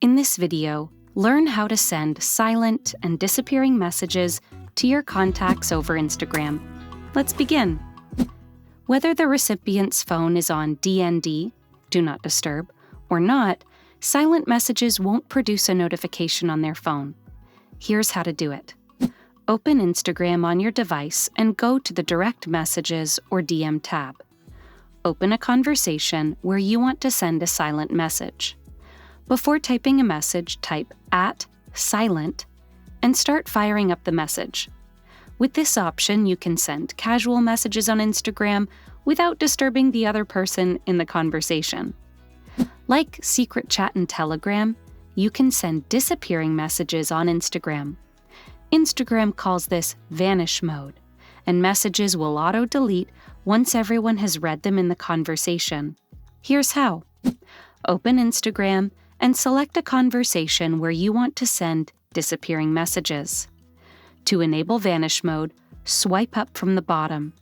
In this video, learn how to send silent and disappearing messages to your contacts over Instagram. Let's begin. Whether the recipient's phone is on DND, Do Not Disturb, or not, silent messages won't produce a notification on their phone. Here's how to do it. Open Instagram on your device and go to the Direct Messages or DM tab. Open a conversation where you want to send a silent message. Before typing a message, type @silent and start firing up the message. With this option, you can send casual messages on Instagram without disturbing the other person in the conversation. Like Secret Chat and Telegram, you can send disappearing messages on Instagram. Instagram calls this vanish mode, and messages will auto-delete once everyone has read them in the conversation. Here's how. Open Instagram and select a conversation where you want to send disappearing messages. To enable vanish mode, swipe up from the bottom.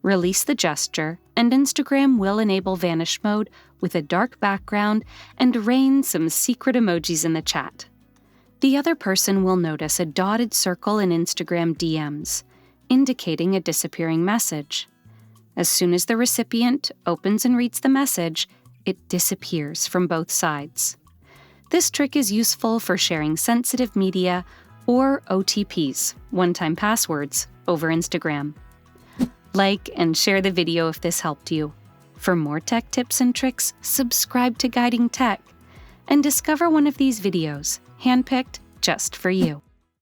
Release the gesture, and Instagram will enable vanish mode with a dark background and rain some secret emojis in the chat. The other person will notice a dotted circle in Instagram DMs, indicating a disappearing message. As soon as the recipient opens and reads the message, it disappears from both sides. This trick is useful for sharing sensitive media or OTPs, one-time passwords, over Instagram. Like and share the video if this helped you. For more tech tips and tricks, subscribe to Guiding Tech and discover one of these videos, handpicked just for you.